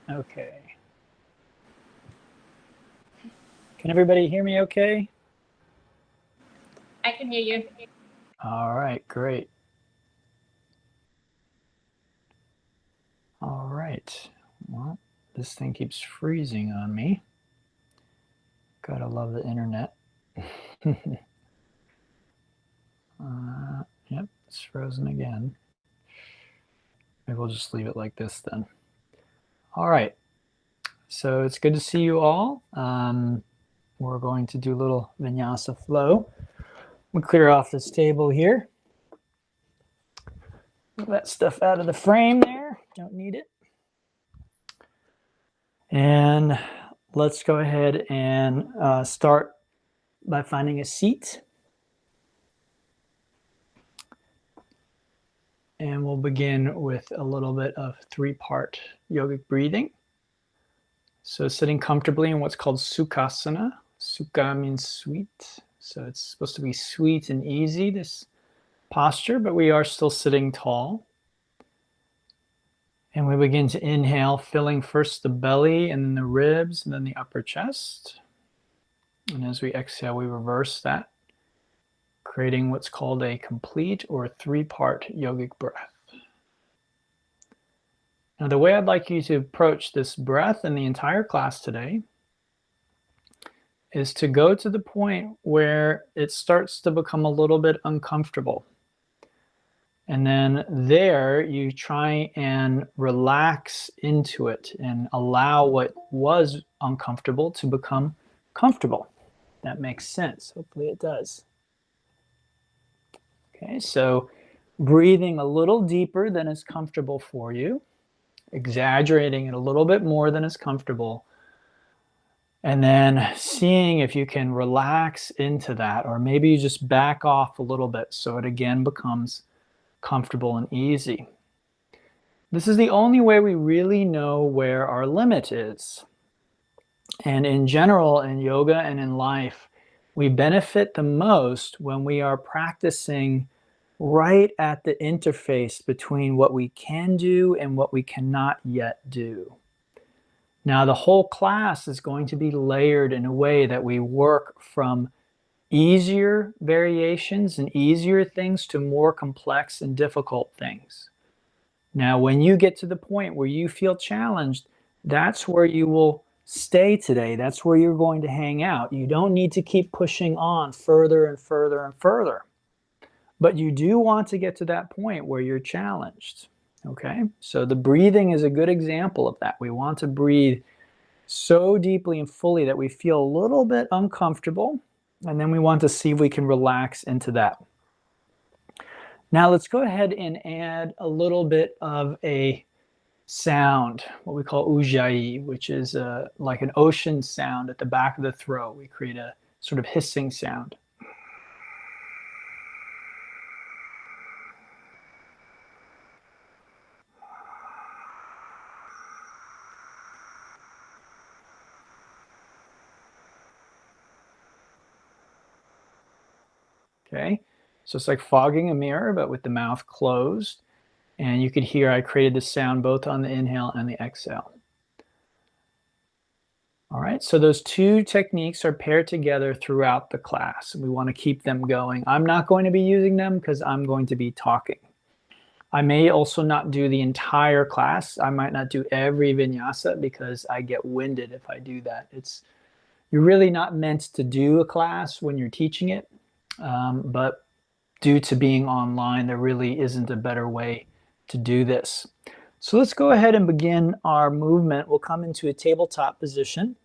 Okay. Can everybody hear me okay? I can hear you. All right, great. All right. Well, this thing keeps freezing on me. Gotta love the internet. Yep, it's frozen again. Maybe we'll just leave it like this then. All right. So it's good to see you all. We're going to do a little Vinyasa flow. We'll clear off this table here. Move that stuff out of the frame there. Don't need it. And let's go ahead and start by finding a seat. And we'll begin with a little bit of three-part yogic breathing. So sitting comfortably in what's called Sukhasana. Sukha means sweet. So it's supposed to be sweet and easy, this posture, but we are still sitting tall. And we begin to inhale, filling first the belly and then the ribs and then the upper chest. And as we exhale, we reverse that, creating what's called a complete or three-part yogic breath. Now, the way I'd like you to approach this breath in the entire class today is to go to the point where it starts to become a little bit uncomfortable. And then there you try and relax into it and allow what was uncomfortable to become comfortable. That makes sense. Hopefully it does. Okay, so breathing a little deeper than is comfortable for you, exaggerating it a little bit more than is comfortable, and then seeing if you can relax into that, or maybe you just back off a little bit so it again becomes comfortable and easy. This is the only way we really know where our limit is. And in general, in yoga and in life, we benefit the most when we are practicing right at the interface between what we can do and what we cannot yet do. Now, the whole class is going to be layered in a way that we work from easier variations and easier things to more complex and difficult things. Now, when you get to the point where you feel challenged, that's where you will stay today. That's where you're going to hang out. You don't need to keep pushing on further and further and further. But you do want to get to that point where you're challenged. Okay? So the breathing is a good example of that. We want to breathe so deeply and fully that we feel a little bit uncomfortable, and then we want to see if we can relax into that. Now let's go ahead and add a little bit of a sound, what we call ujjayi, which is like an ocean sound at the back of the throat. We create a sort of hissing sound. Okay, so it's like fogging a mirror, but with the mouth closed. And you could hear I created the sound both on the inhale and the exhale. All right, so those two techniques are paired together throughout the class. We want to keep them going. I'm not going to be using them because I'm going to be talking. I may also not do the entire class. I might not do every vinyasa because I get winded if I do that. You're really not meant to do a class when you're teaching it, but due to being online, there really isn't a better way to do this. So let's go ahead and begin our movement. We'll come into a tabletop position.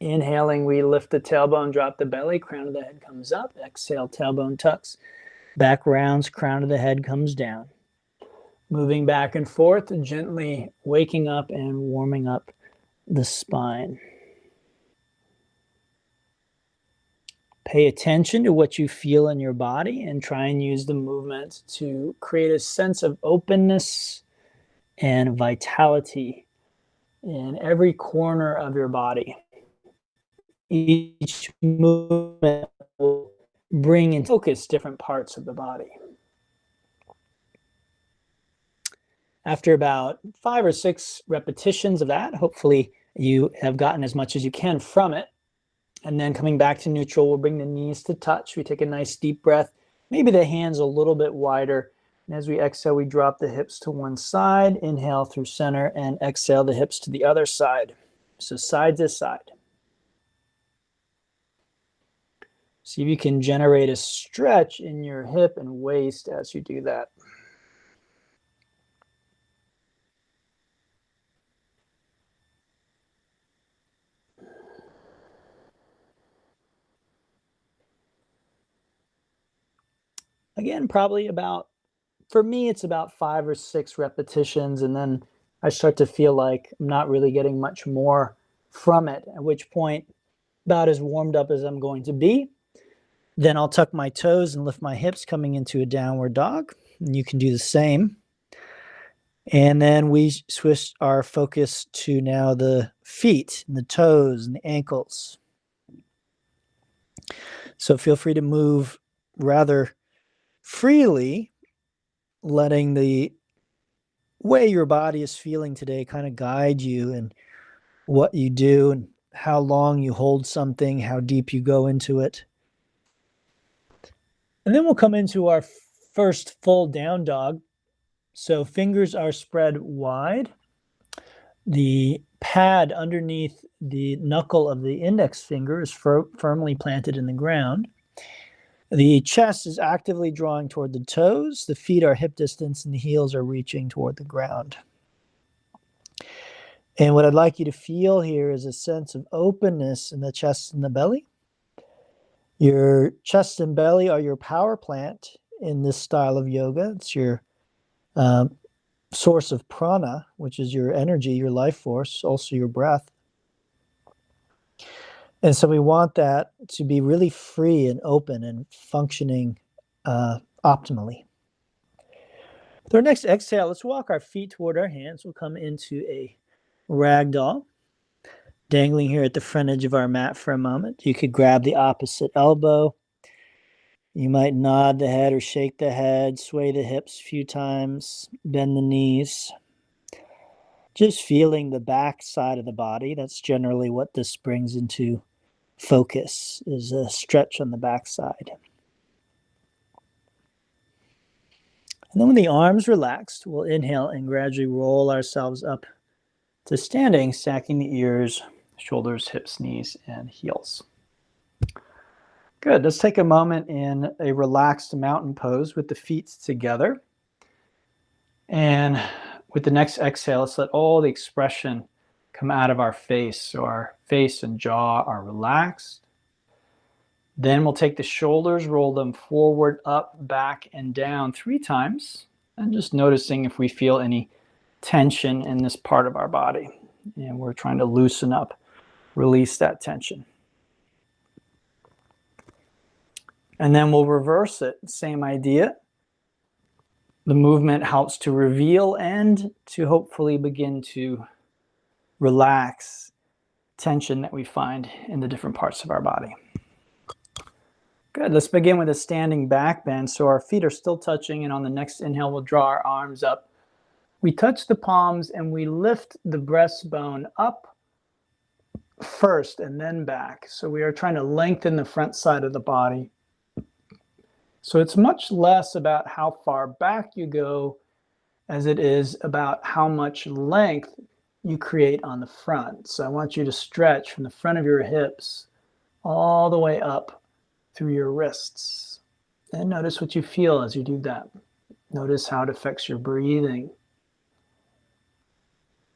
Inhaling, we lift the tailbone, drop the belly, crown of the head comes up. Exhale, tailbone tucks, back rounds, crown of the head comes down. Moving back and forth, gently waking up and warming up the spine. Pay attention to what you feel in your body and try and use the movement to create a sense of openness and vitality in every corner of your body. Each movement will bring into focus different parts of the body. After about 5 or 6 repetitions of that, hopefully you have gotten as much as you can from it. And then coming back to neutral, we'll bring the knees to touch. We take a nice deep breath, maybe the hands a little bit wider. And as we exhale, we drop the hips to one side, inhale through center, and exhale the hips to the other side. So side to side. See if you can generate a stretch in your hip and waist as you do that. Again, probably about, for me, it's about 5 or 6 repetitions, and then I start to feel like I'm not really getting much more from it, at which point, about as warmed up as I'm going to be. Then I'll tuck my toes and lift my hips, coming into a downward dog. And you can do the same. And then we switch our focus to now the feet and the toes and the ankles. So feel free to move rather freely, letting the way your body is feeling today kind of guide you in what you do and how long you hold something, how deep you go into it. And then we'll come into our first full down dog. So fingers are spread wide. The pad underneath the knuckle of the index finger is firmly planted in the ground. The chest is actively drawing toward the toes. The feet are hip distance and the heels are reaching toward the ground. And what I'd like you to feel here is a sense of openness in the chest and the belly. Your chest and belly are your power plant in this style of yoga. It's your source of prana, which is your energy, your life force, also your breath. And so we want that to be really free and open and functioning optimally. With our next exhale, let's walk our feet toward our hands. We'll come into a ragdoll, dangling here at the front edge of our mat for a moment. You could grab the opposite elbow. You might nod the head or shake the head, sway the hips a few times, bend the knees. Just feeling the back side of the body. That's generally what this brings into focus, is a stretch on the back side. And then when the arms relaxed, we'll inhale and gradually roll ourselves up to standing, stacking the ears, shoulders, hips, knees, and heels. Good. Let's take a moment in a relaxed mountain pose with the feet together. And with the next exhale, let's let all the expression come out of our face. So our face and jaw are relaxed. Then we'll take the shoulders, roll them forward, up, back, and down 3 times. And just noticing if we feel any tension in this part of our body. And we're trying to loosen up, release that tension. And then we'll reverse it. Same idea. The movement helps to reveal and to hopefully begin to relax tension that we find in the different parts of our body. Good. Let's begin with a standing back bend. So our feet are still touching, and on the next inhale, we'll draw our arms up. We touch the palms and we lift the breastbone up first and then back. So we are trying to lengthen the front side of the body. So it's much less about how far back you go as it is about how much length you create on the front. So I want you to stretch from the front of your hips all the way up through your wrists. And notice what you feel as you do that. Notice how it affects your breathing.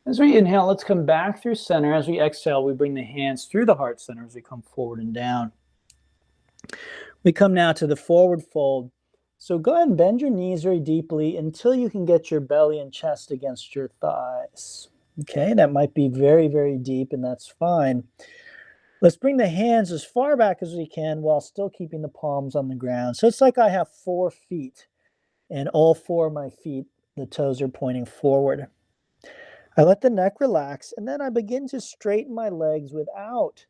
As we inhale, let's come back through center. As we exhale, we bring the hands through the heart center as we come forward and down. We come now to the forward fold. So go ahead and bend your knees very deeply until you can get your belly and chest against your thighs. Okay, that might be very, very deep, and that's fine. Let's bring the hands as far back as we can while still keeping the palms on the ground. So it's like I have 4 feet, and all 4 of my feet, the toes are pointing forward. I let the neck relax, and then I begin to straighten my legs without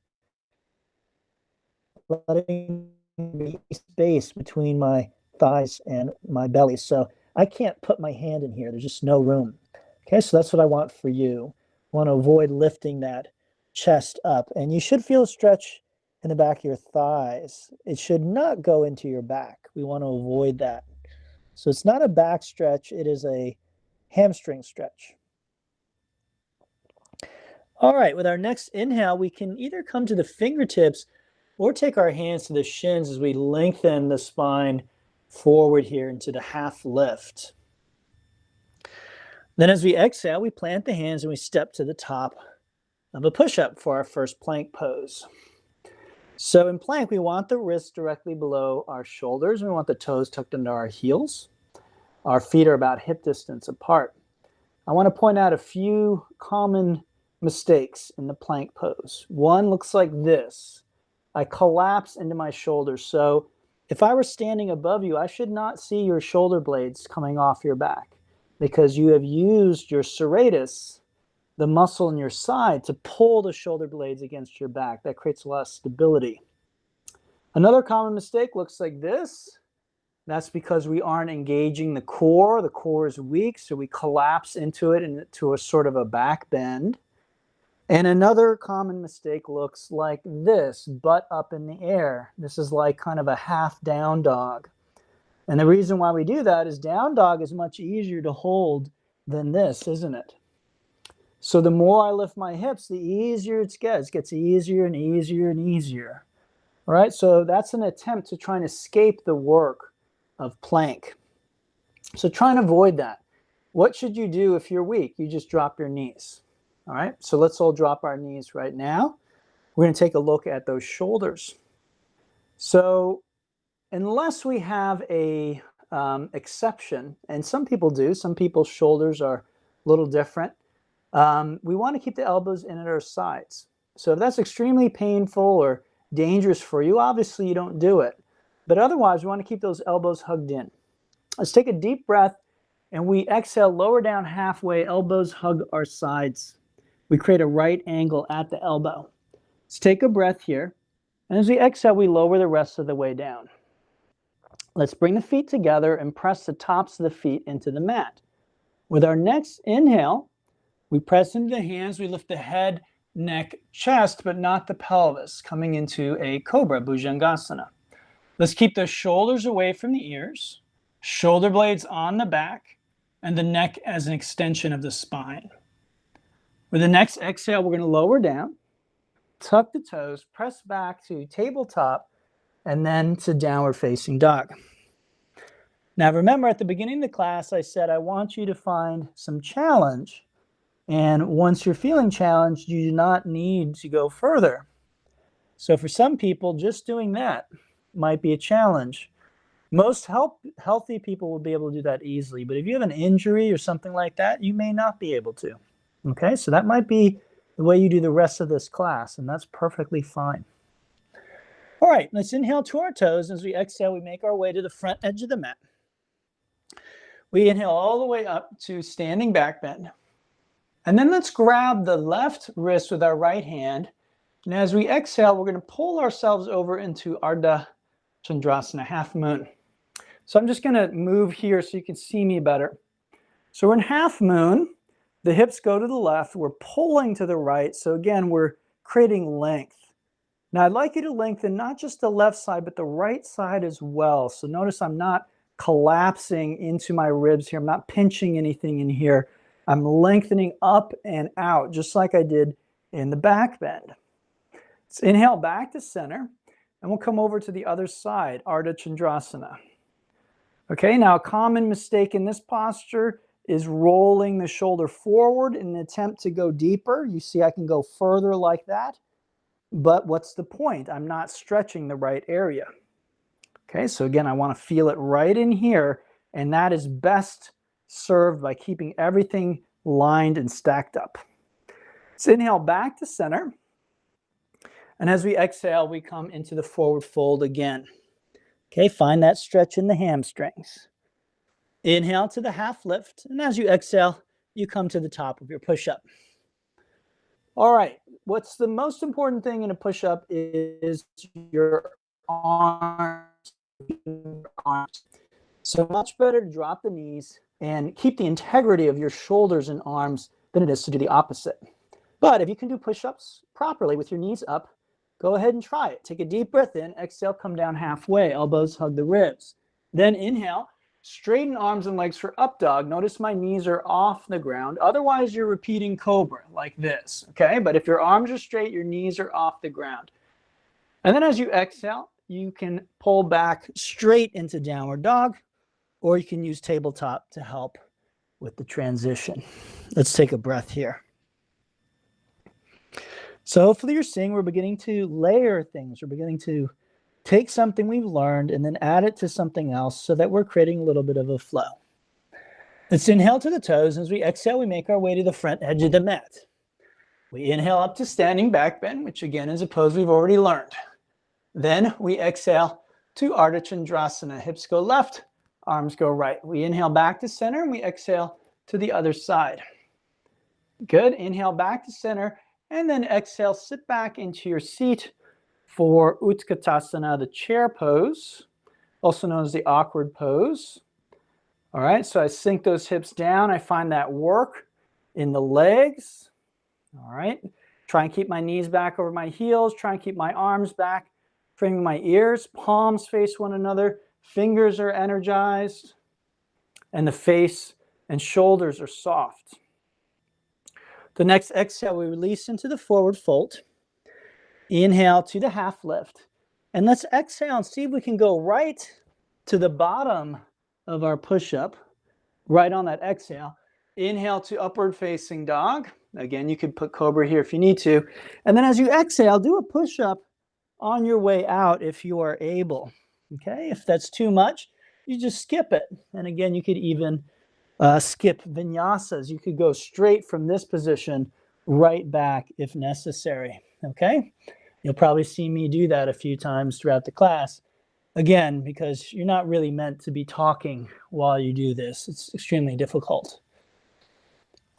letting the space between my thighs and my belly. So I can't put my hand in here. There's just no room. Okay, so that's what I want for you. I want to avoid lifting that chest up. And you should feel a stretch in the back of your thighs. It should not go into your back. We want to avoid that. So it's not a back stretch, it is a hamstring stretch. All right, with our next inhale, we can either come to the fingertips or take our hands to the shins as we lengthen the spine forward here into the half lift. Then as we exhale, we plant the hands and we step to the top of a push-up for our first plank pose. So in plank, we want the wrists directly below our shoulders. We want the toes tucked under our heels. Our feet are about hip distance apart. I want to point out a few common mistakes in the plank pose. One looks like this. I collapse into my shoulders. So if I were standing above you, I should not see your shoulder blades coming off your back because you have used your serratus, the muscle in your side, to pull the shoulder blades against your back. That creates a lot of stability. Another common mistake looks like this. That's because we aren't engaging the core. The core is weak, so we collapse into it into a sort of a back bend. And another common mistake looks like this, butt up in the air. This is like kind of a half down dog. And the reason why we do that is down dog is much easier to hold than this, isn't it? So the more I lift my hips, the easier it gets. It gets easier and easier and easier. All right, so that's an attempt to try and escape the work of plank. So try and avoid that. What should you do if you're weak? You just drop your knees. All right, so let's all drop our knees right now. We're going to take a look at those shoulders. So unless we have a exception, and some people do, some people's shoulders are a little different, we want to keep the elbows in at our sides. So if that's extremely painful or dangerous for you, obviously you don't do it. But otherwise, we want to keep those elbows hugged in. Let's take a deep breath, and we exhale, lower down halfway, elbows hug our sides. We create a right angle at the elbow. Let's take a breath here. And as we exhale, we lower the rest of the way down. Let's bring the feet together and press the tops of the feet into the mat. With our next inhale, we press into the hands, we lift the head, neck, chest, but not the pelvis, coming into a cobra, Bhujangasana. Let's keep the shoulders away from the ears, shoulder blades on the back, and the neck as an extension of the spine. With the next exhale, we're going to lower down, tuck the toes, press back to tabletop, and then to downward facing dog. Now remember, at the beginning of the class, I said I want you to find some challenge. And once you're feeling challenged, you do not need to go further. So for some people, just doing that might be a challenge. Most healthy people will be able to do that easily. But if you have an injury or something like that, you may not be able to. Okay, so that might be the way you do the rest of this class, and that's perfectly fine. All right, let's inhale to our toes. As we exhale, we make our way to the front edge of the mat. We inhale all the way up to standing back bend. And then let's grab the left wrist with our right hand. And as we exhale, we're going to pull ourselves over into Ardha Chandrasana, half moon. So I'm just going to move here so you can see me better. So we're in half moon. The hips go to the left. We're pulling to the right. So again, we're creating length. Now I'd like you to lengthen not just the left side, but the right side as well. So notice I'm not collapsing into my ribs here. I'm not pinching anything in here. I'm lengthening up and out, just like I did in the back bend. Let's inhale back to center, and we'll come over to the other side, Ardha Chandrasana. Okay, now a common mistake in this posture is rolling the shoulder forward in an attempt to go deeper. You see I can go further like that, but what's the point? I'm not stretching the right area. Okay, so again, I want to feel it right in here, and that is best served by keeping everything lined and stacked up. Let's inhale back to center. And as we exhale, we come into the forward fold again. Okay, find that stretch in the hamstrings. Inhale to the half lift. And as you exhale, you come to the top of your push-up. All right, what's the most important thing in a push-up is your arms. So much better to drop the knees and keep the integrity of your shoulders and arms than it is to do the opposite. But if you can do push-ups properly with your knees up, go ahead and try it. Take a deep breath in, exhale, come down halfway, elbows hug the ribs. Then inhale, straighten arms and legs for up dog. Notice my knees are off the ground. Otherwise, you're repeating cobra like this, okay? But if your arms are straight, your knees are off the ground. And then as you exhale, you can pull back straight into downward dog, or you can use tabletop to help with the transition. Let's take a breath here. So hopefully you're seeing we're beginning to layer things. We're beginning to take something we've learned and then add it to something else so that we're creating a little bit of a flow. Let's inhale to the toes. As we exhale, we make our way to the front edge of the mat. We inhale up to standing back bend, which again is a pose we've already learned. Then we exhale to Ardha Chandrasana. Hips go left, arms go right. We inhale back to center and we exhale to the other side. Good. Inhale back to center and then exhale, sit back into your seat for Utkatasana, the chair pose, also known as the awkward pose. All right, so I sink those hips down. I find that work in the legs. All right, try and keep my knees back over my heels. Try and keep my arms back, framing my ears. Palms face one another. Fingers are energized. And the face and shoulders are soft. The next exhale, we release into the forward fold. Inhale to the half lift. And let's exhale and see if we can go right to the bottom of our push-up, right on that exhale. Inhale to upward facing dog. Again, you could put cobra here if you need to. And then as you exhale, do a push-up on your way out if you are able. Okay, if that's too much, you just skip it. And again, you could even skip vinyasas. You could go straight from this position right back if necessary. Okay, you'll probably see me do that a few times throughout the class. Again, because you're not really meant to be talking while you do this. It's extremely difficult.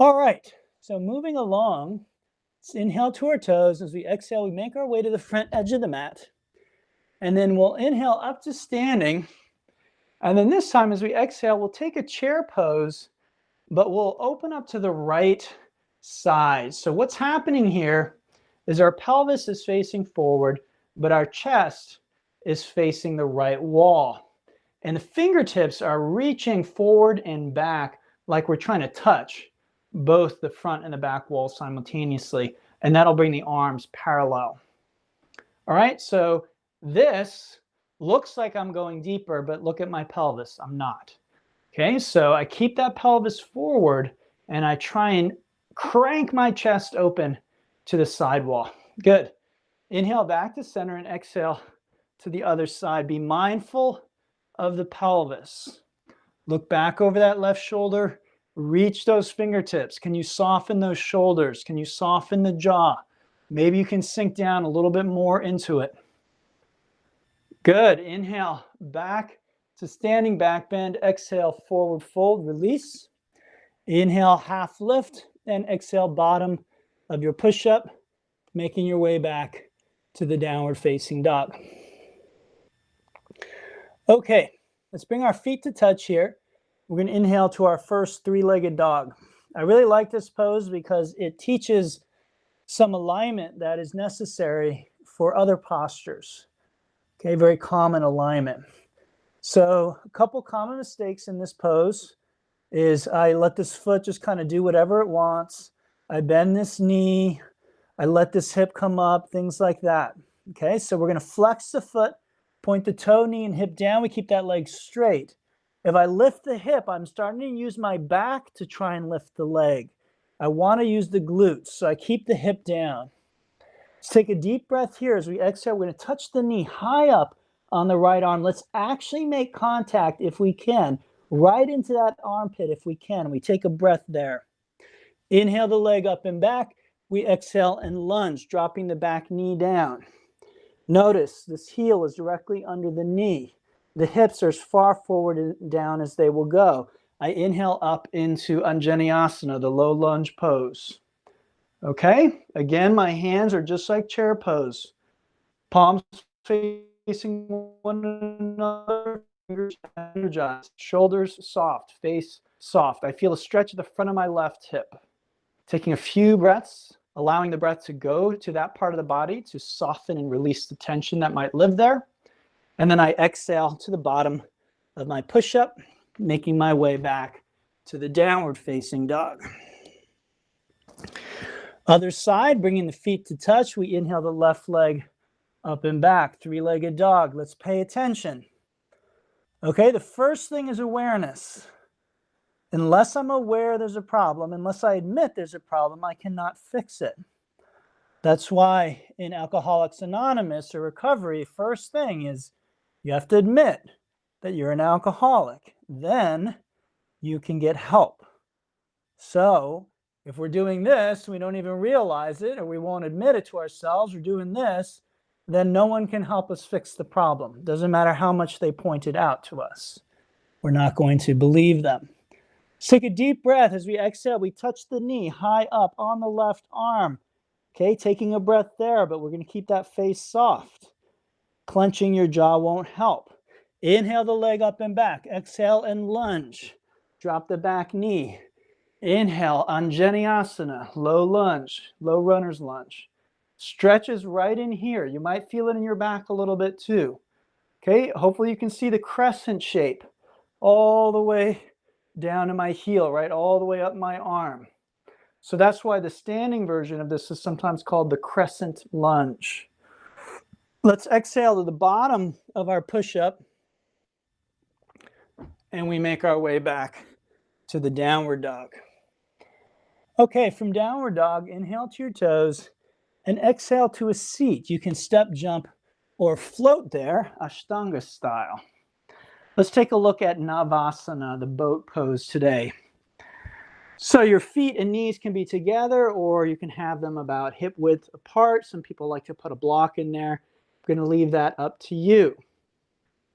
All right, so moving along, let's inhale to our toes. As we exhale, we make our way to the front edge of the mat. And then we'll inhale up to standing. And then this time, as we exhale, we'll take a chair pose, but we'll open up to the right side. So what's happening here is our pelvis is facing forward, but our chest is facing the right wall. And the fingertips are reaching forward and back like we're trying to touch both the front and the back wall simultaneously. And that'll bring the arms parallel. All right, so this looks like I'm going deeper, but look at my pelvis. I'm not. Okay, so I keep that pelvis forward and I try and crank my chest open to the side wall. Good. Inhale back to center and exhale to the other side. Be mindful of the pelvis. Look back over that left shoulder. Reach those fingertips. Can you soften those shoulders? Can you soften the jaw? Maybe you can sink down a little bit more into it. Good. Inhale back to standing back bend. Exhale, forward fold, release. Inhale, half lift, and exhale, bottom of your push-up, making your way back to the downward facing dog. Okay, let's bring our feet to touch here. We're going to inhale to our first three-legged dog. I really like this pose because it teaches some alignment that is necessary for other postures. Okay, very common alignment. So a couple common mistakes in this pose is I let this foot just kind of do whatever it wants. I bend this knee. I let this hip come up, things like that. Okay, so we're going to flex the foot, point the toe, knee, and hip down. We keep that leg straight. If I lift the hip, I'm starting to use my back to try and lift the leg. I want to use the glutes, so I keep the hip down. Let's take a deep breath here. As we exhale, we're going to touch the knee high up on the right arm. Let's actually make contact, if we can, right into that armpit if we can. We take a breath there. Inhale the leg up and back. We exhale and lunge, dropping the back knee down. Notice this heel is directly under the knee. The hips are as far forward and down as they will go. I inhale up into Anjaneyasana, the low lunge pose. Okay, again, my hands are just like chair pose. Palms facing one another, fingers energized, shoulders soft, face soft. I feel a stretch at the front of my left hip. Taking a few breaths, allowing the breath to go to that part of the body to soften and release the tension that might live there. And then I exhale to the bottom of my push-up, making my way back to the downward facing dog. Other side, bringing the feet to touch. We inhale the left leg up and back, three-legged dog. Let's pay attention. Okay, the first thing is awareness. Unless I'm aware there's a problem, unless I admit there's a problem, I cannot fix it. That's why in Alcoholics Anonymous or recovery, first thing is you have to admit that you're an alcoholic. Then you can get help. So if we're doing this, we don't even realize it, or we won't admit it to ourselves, we're doing this, then no one can help us fix the problem. Doesn't matter how much they point it out to us. We're not going to believe them. Let's take a deep breath. As we exhale, we touch the knee high up on the left arm. Okay, taking a breath there, but we're going to keep that face soft. Clenching your jaw won't help. Inhale the leg up and back. Exhale and lunge. Drop the back knee. Inhale, Anjaneyasana, low lunge, low runner's lunge. Stretches right in here. You might feel it in your back a little bit too. Okay, hopefully you can see the crescent shape all the way down to my heel, right, all the way up my arm. So that's why the standing version of this is sometimes called the crescent lunge. Let's exhale to the bottom of our push-up, and we make our way back to the downward dog. Okay, from downward dog, inhale to your toes and exhale to a seat. You can step, jump, or float there, Ashtanga style. Let's take a look at Navasana, the boat pose today. So your feet and knees can be together, or you can have them about hip width apart. Some people like to put a block in there. I'm going to leave that up to you.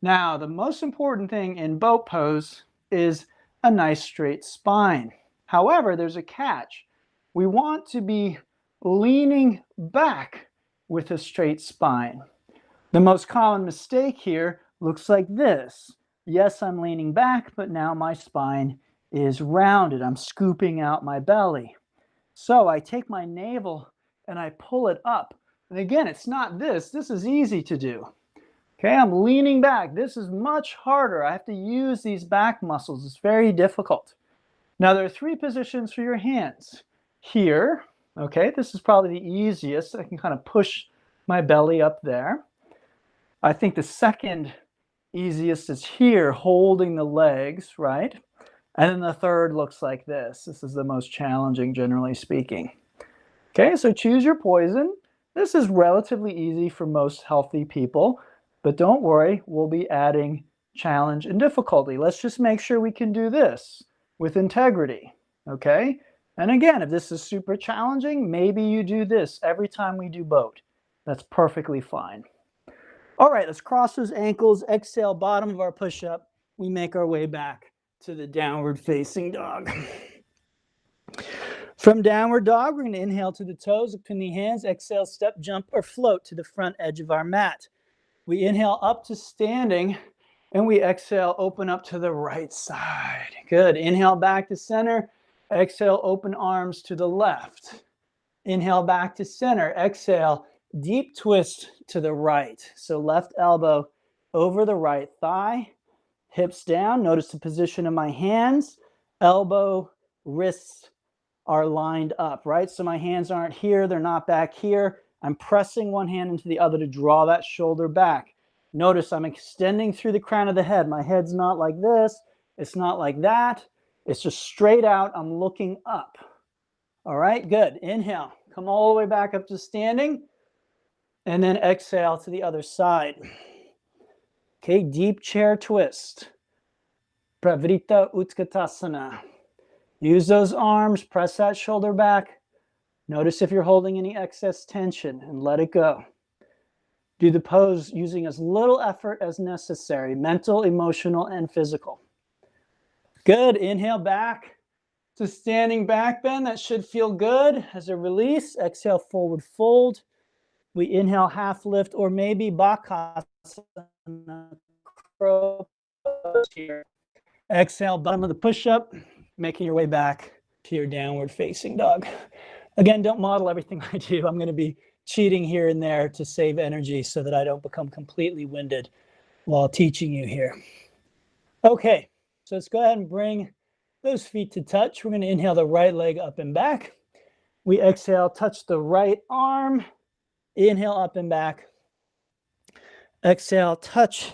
Now, the most important thing in boat pose is a nice straight spine. However, there's a catch. We want to be leaning back with a straight spine. The most common mistake here looks like this. Yes, I'm leaning back, but now my spine is rounded. I'm scooping out my belly. So I take my navel and I pull it up. And again, it's not this. This is easy to do. Okay, I'm leaning back. This is much harder. I have to use these back muscles. It's very difficult. Now, there are three positions for your hands. Here, okay, this is probably the easiest. I can kind of push my belly up there. I think the second easiest is here, holding the legs, right? And then the third looks like this. This is the most challenging, generally speaking. Okay, so choose your poison. This is relatively easy for most healthy people, but don't worry, we'll be adding challenge and difficulty. Let's just make sure we can do this with integrity, okay? And again, if this is super challenging, maybe you do this every time we do boat. That's perfectly fine. All right, let's cross those ankles, exhale, bottom of our push-up. We make our way back to the downward facing dog. From downward dog, we're going to inhale to the toes, between the hands, exhale, step, jump, or float to the front edge of our mat. We inhale up to standing, and we exhale, open up to the right side. Good. Inhale back to center. Exhale, open arms to the left. Inhale back to center. Exhale, deep twist to the right. So left elbow over the right thigh, hips down. Notice the position of my hands. Elbow, wrists are lined up, right? So my hands aren't here. They're not back here. I'm pressing one hand into the other to draw that shoulder back. Notice I'm extending through the crown of the head. My head's not like this. It's not like that. It's just straight out. I'm looking up. All right, good. Inhale. Come all the way back up to standing. And then exhale to the other side. Okay, deep chair twist. Pravrita Utkatasana. Use those arms. Press that shoulder back. Notice if you're holding any excess tension and let it go. Do the pose using as little effort as necessary, mental, emotional, and physical. Good. Inhale back to standing back bend. That should feel good. As a release, exhale, forward fold. We inhale, half lift, or maybe Bakasana, crow pose here. Exhale, bottom of the push-up. making your way back to your downward facing dog. Again, don't model everything I do. I'm going to be cheating here and there to save energy so that I don't become completely winded while teaching you here. Okay, so let's go ahead and bring those feet to touch. We're going to inhale the right leg up and back. We exhale, touch the right arm. Inhale up and back. Exhale, touch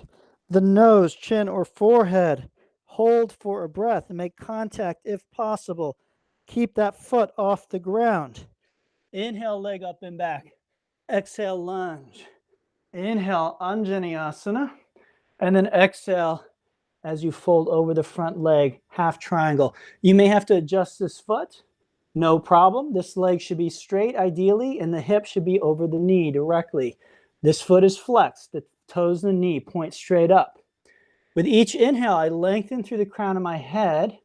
the nose, chin, or forehead. Hold for a breath and make contact if possible. Keep that foot off the ground. Inhale, leg up and back. Exhale, lunge. Inhale, Anjaneyasana. And then exhale as you fold over the front leg, half triangle. You may have to adjust this foot. No problem. This leg should be straight ideally, and the hip should be over the knee directly. This foot is flexed. The toes and the knee point straight up. With each inhale, I lengthen through the crown of my head.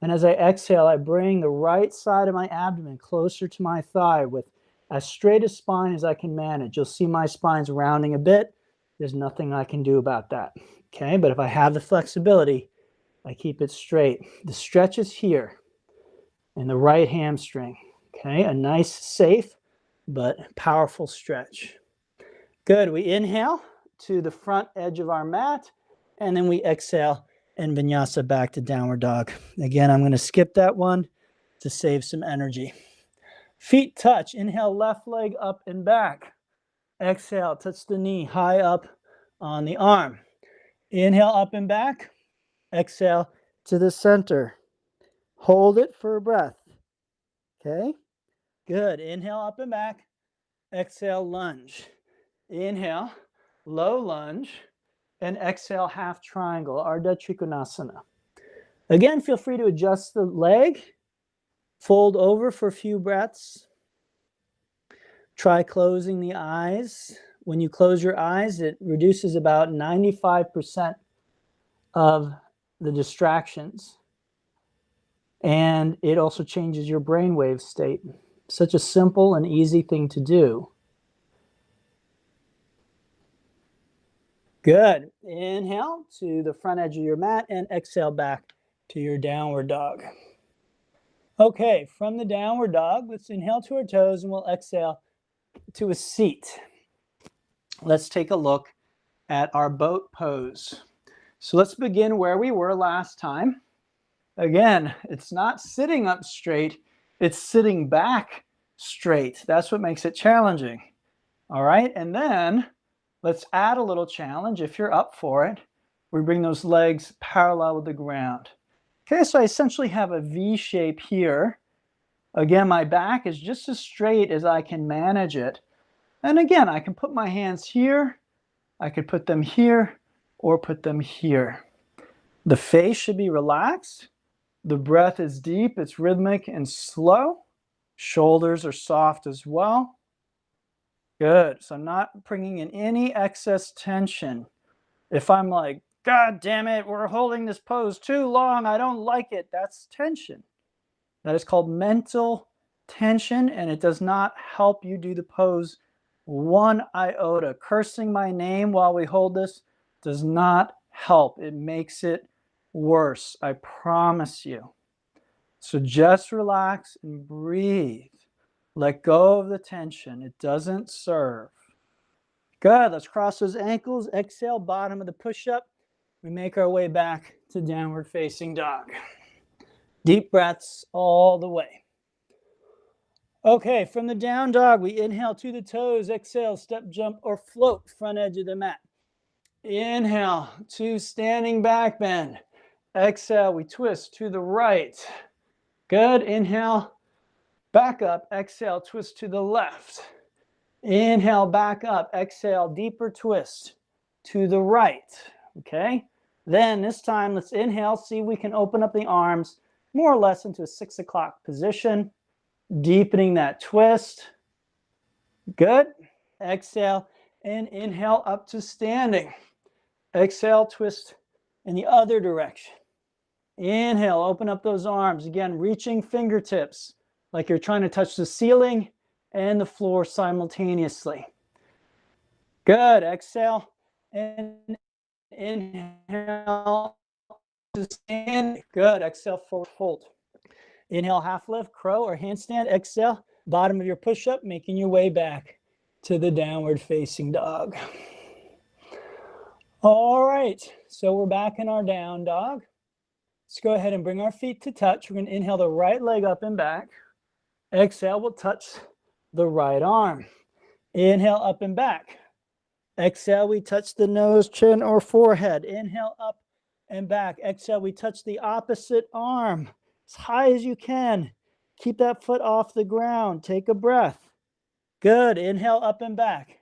And as I exhale, I bring the right side of my abdomen closer to my thigh with as straight a spine as I can manage. You'll see my spine's rounding a bit. There's nothing I can do about that. Okay, but if I have the flexibility, I keep it straight. The stretch is here in the right hamstring. Okay, a nice, safe, but powerful stretch. Good, we inhale to the front edge of our mat, and then we exhale and vinyasa back to downward dog. Again, I'm going to skip that one to save some energy. Feet touch. Inhale, left leg up and back. Exhale, touch the knee high up on the arm. Inhale, up and back. Exhale to the center. Hold it for a breath. Okay, good. Inhale, up and back. Exhale, lunge. Inhale, low lunge. And exhale, half triangle, Ardha Trikonasana. Again, feel free to adjust the leg. Fold over for a few breaths. Try closing the eyes. When you close your eyes, it reduces about 95% of the distractions. And it also changes your brainwave state. Such a simple and easy thing to do. Good. Inhale to the front edge of your mat and exhale back to your downward dog. Okay, from the downward dog, let's inhale to our toes and we'll exhale to a seat. Let's take a look at our boat pose. So let's begin where we were last time. Again, it's not sitting up straight, it's sitting back straight. That's what makes it challenging. All right, and then let's add a little challenge if you're up for it. We bring those legs parallel with the ground. Okay, so I essentially have a V shape here. Again, my back is just as straight as I can manage it. And again, I can put my hands here, I could put them here, or put them here. The face should be relaxed. The breath is deep, it's rhythmic and slow. Shoulders are soft as well. Good, so I'm not bringing in any excess tension. If I'm like, God damn it, we're holding this pose too long, I don't like it, that's tension. That is called mental tension, and it does not help you do the pose one iota. Cursing my name while we hold this does not help. It makes it worse, I promise you. So just relax and breathe. Let go of the tension. It doesn't serve. Good. Let's cross those ankles. Exhale, bottom of the push-up. We make our way back to downward facing dog. Deep breaths all the way. Okay, from the down dog, we inhale to the toes. Exhale, step, jump, or float, front edge of the mat. Inhale to standing back bend. Exhale, we twist to the right. Good. Inhale, back up. Exhale, twist to the left. Inhale, back up. Exhale, deeper twist to the right. Okay. Then this time, let's inhale. See if we can open up the arms more or less into a 6 o'clock position. Deepening that twist. Good. Exhale and inhale up to standing. Exhale, twist in the other direction. Inhale, open up those arms. Again, reaching fingertips like you're trying to touch the ceiling and the floor simultaneously. Good. Exhale and inhale to stand. Good. Exhale, forward fold. Inhale, half lift, crow or handstand. Exhale, bottom of your push-up, making your way back to the downward facing dog. All right, so we're back in our down dog. Let's go ahead and bring our feet to touch. We're going to inhale the right leg up and back. Exhale, we'll touch the right arm. Inhale, up and back. Exhale, we touch the nose, chin, or forehead. Inhale, up and back. Exhale, we touch the opposite arm as high as you can. Keep that foot off the ground. Take a breath. Good. Inhale, up and back.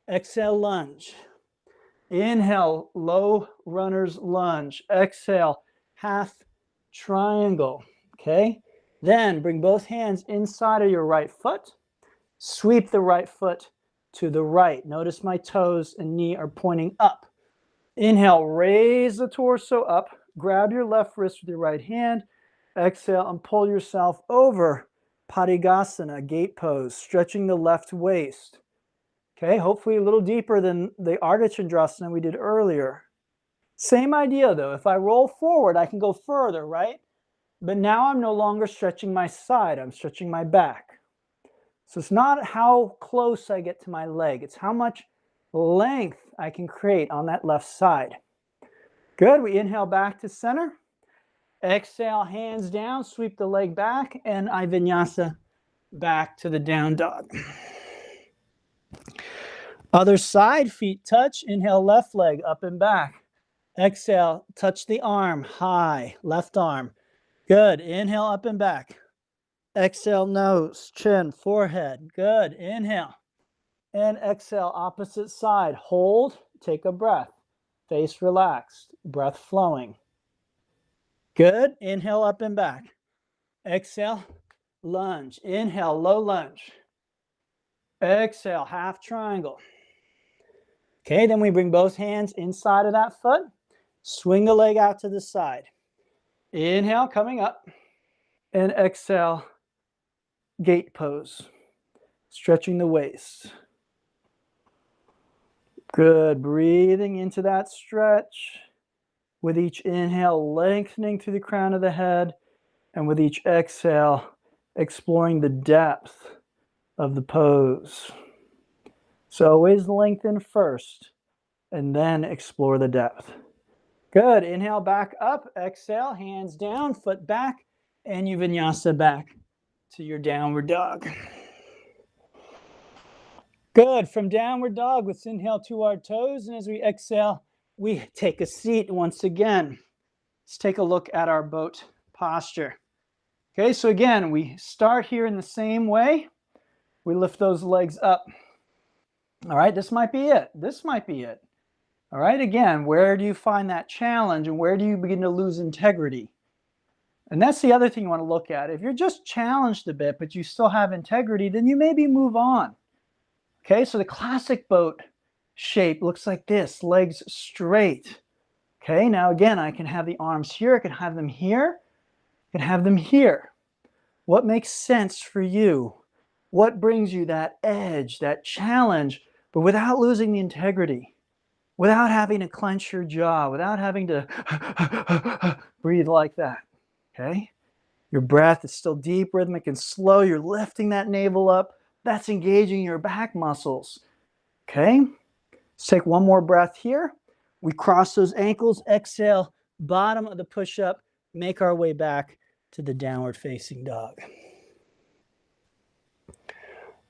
Exhale, lunge. Inhale, low runner's lunge. Exhale, half triangle. Okay? Then bring both hands inside of your right foot. Sweep the right foot to the right. Notice my toes and knee are pointing up. Inhale, raise the torso up. Grab your left wrist with your right hand. Exhale and pull yourself over. Padikasana, gate pose, stretching the left waist. Okay, hopefully a little deeper than the Ardha Chandrasana we did earlier. Same idea though. If I roll forward, I can go further, right? But now I'm no longer stretching my side. I'm stretching my back. So it's not how close I get to my leg. It's how much length I can create on that left side. Good. We inhale back to center. Exhale, hands down, sweep the leg back, and I vinyasa back to the down dog. Other side, feet touch. Inhale, left leg up and back. Exhale, touch the arm high, left arm. Good. Inhale, up and back. Exhale, nose, chin, forehead. Good. Inhale. And exhale, opposite side. Hold, take a breath. Face relaxed, breath flowing. Good. Inhale, up and back. Exhale, lunge. Inhale, low lunge. Exhale, half triangle. Okay, then we bring both hands inside of that foot. Swing the leg out to the side. Inhale, coming up. And exhale, gate pose. Stretching the waist. Good. Breathing into that stretch. With each inhale, lengthening through the crown of the head. And with each exhale, exploring the depth of the pose. So always lengthen first and then explore the depth. Good. Inhale back up. Exhale, hands down, foot back, and you vinyasa back to your downward dog. Good. From downward dog, let's inhale to our toes. And as we exhale, we take a seat once again. Let's take a look at our boat posture. Okay, so again, we start here in the same way. We lift those legs up. All right, this might be it. This might be it. All right, again, where do you find that challenge and where do you begin to lose integrity? And that's the other thing you want to look at. If you're just challenged a bit, but you still have integrity, then you maybe move on. Okay, so the classic boat shape looks like this, legs straight. Okay, now again, I can have the arms here, I can have them here, I can have them here. What makes sense for you? What brings you that edge, that challenge, but without losing the integrity, without having to clench your jaw, without having to breathe like that, okay? Your breath is still deep, rhythmic, and slow. You're lifting that navel up. That's engaging your back muscles, okay? Let's take one more breath here. We cross those ankles, exhale, bottom of the push-up, make our way back to the downward facing dog.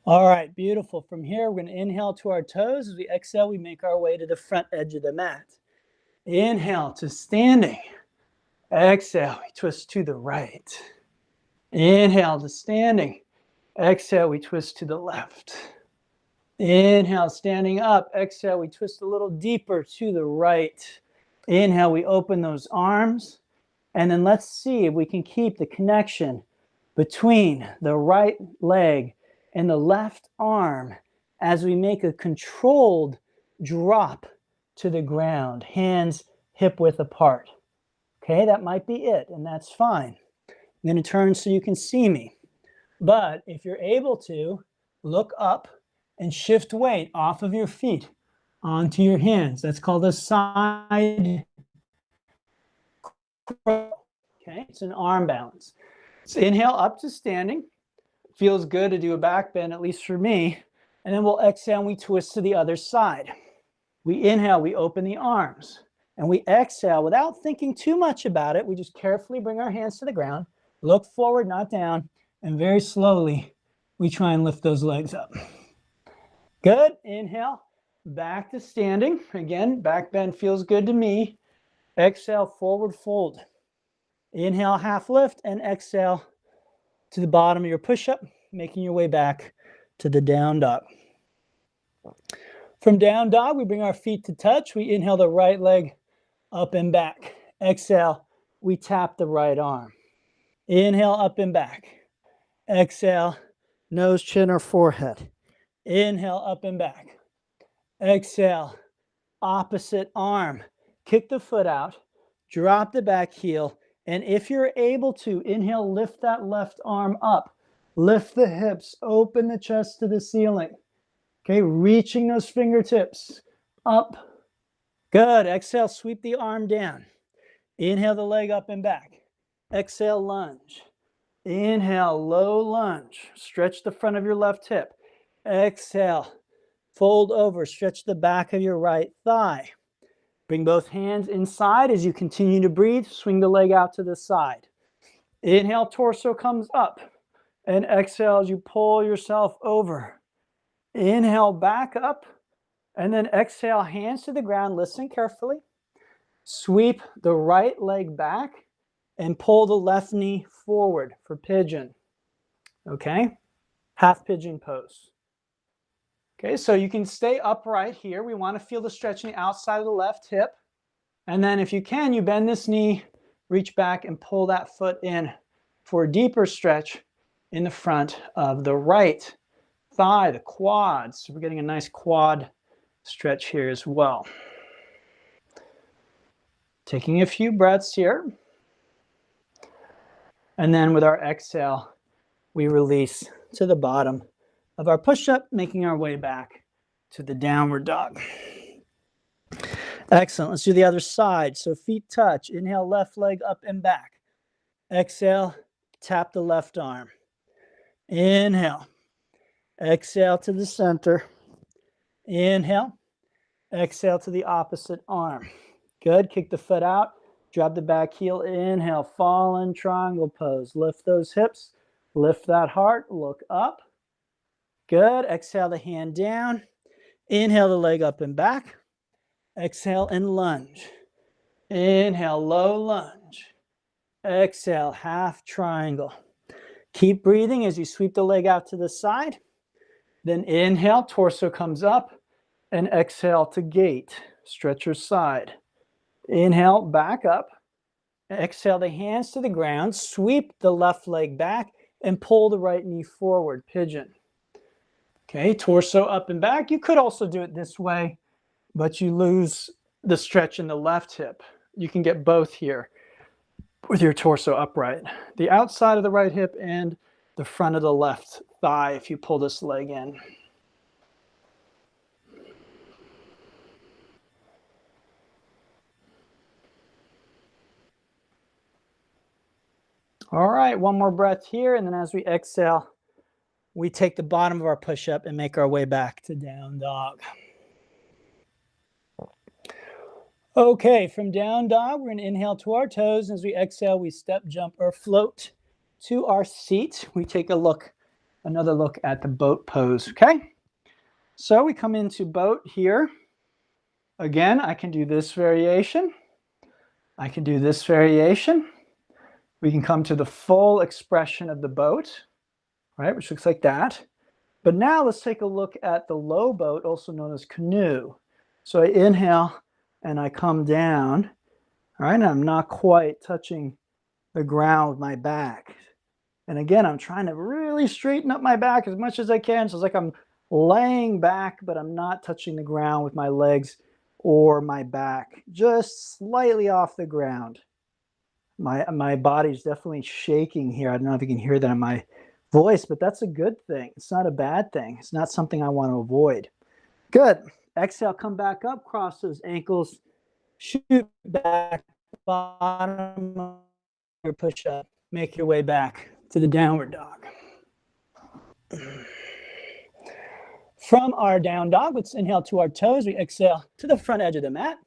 All right, beautiful. From here, we're going to inhale to our toes. As we exhale, we make our way to the front edge of the mat. Inhale to standing. Exhale, we twist to the right. Inhale to standing. Exhale, we twist to the left. Inhale, standing up. Exhale, we twist a little deeper to the right. Inhale, we open those arms. And then let's see if we can keep the connection between the right leg and the left arm as we make a controlled drop to the ground, hands hip width apart. Okay, that might be it, and that's fine. I'm going to turn so you can see me. But if you're able to, look up and shift weight off of your feet onto your hands. That's called a side crow. Okay, it's an arm balance. So inhale up to standing. Feels good to do a back bend, at least for me. And then we'll exhale and we twist to the other side. We inhale, we open the arms. And we exhale without thinking too much about it. We just carefully bring our hands to the ground, look forward, not down, and very slowly we try and lift those legs up. Good. Inhale, back to standing. Again, back bend feels good to me. Exhale, forward fold. Inhale, half lift, and exhale to the bottom of your push-up, making your way back to the down dog. From down dog, we bring our feet to touch. We inhale the right leg up and back. Exhale, we tap the right arm. Inhale, up and back. Exhale, nose, chin, or forehead. Inhale, up and back. Exhale, opposite arm. Kick the foot out, drop the back heel, and if you're able to, inhale, lift that left arm up. Lift the hips, open the chest to the ceiling. Okay, reaching those fingertips up. Good. Exhale, sweep the arm down. Inhale the leg up and back. Exhale, lunge. Inhale, low lunge. Stretch the front of your left hip. Exhale, fold over. Stretch the back of your right thigh. Bring both hands inside as you continue to breathe. Swing the leg out to the side. Inhale, torso comes up. And exhale as you pull yourself over. Inhale, back up. And then exhale, hands to the ground. Listen carefully. Sweep the right leg back and pull the left knee forward for pigeon. Okay? Half pigeon pose. Okay, so you can stay upright here. We want to feel the stretching outside of the left hip. And then if you can, you bend this knee, reach back and pull that foot in for a deeper stretch in the front of the right thigh, the quads. So we're getting a nice quad stretch here as well. Taking a few breaths here. And then with our exhale, we release to the bottom of our push-up, making our way back to the downward dog. Excellent. Let's do the other side. So feet touch. Inhale, left leg up and back. Exhale, tap the left arm. Inhale. Exhale to the center. Inhale. Exhale to the opposite arm. Good. Kick the foot out. Drop the back heel. Inhale. Fallen triangle pose. Lift those hips. Lift that heart. Look up. Good. Exhale the hand down. Inhale the leg up and back. Exhale and lunge. Inhale, low lunge. Exhale, half triangle. Keep breathing as you sweep the leg out to the side. Then inhale, torso comes up. And exhale to gate. Stretch your side. Inhale, back up. Exhale the hands to the ground. Sweep the left leg back and pull the right knee forward, pigeon. Okay, torso up and back. You could also do it this way, but you lose the stretch in the left hip. You can get both here with your torso upright. The outside of the right hip and the front of the left thigh if you pull this leg in. All right, one more breath here, and then as we exhale, we take the bottom of our push-up and make our way back to down dog. Okay, from down dog, we're going to inhale to our toes. As we exhale, we step, jump, or float to our seat. We take another look at the boat pose, okay? So we come into boat here. Again, I can do this variation. I can do this variation. We can come to the full expression of the boat, right, which looks like that. But now let's take a look at the low boat, also known as canoe. So I inhale and I come down, all right, and I'm not quite touching the ground with my back. And again, I'm trying to really straighten up my back as much as I can. So it's like I'm laying back, but I'm not touching the ground with my legs or my back, just slightly off the ground. My body's definitely shaking here. I don't know if you can hear that in my voice, but that's a good thing. It's not a bad thing. It's not something I want to avoid. Good. Exhale, come back up, cross those ankles, shoot back, bottom of your push-up, make your way back to the downward dog. From our down dog, let's inhale to our toes. We exhale to the front edge of the mat.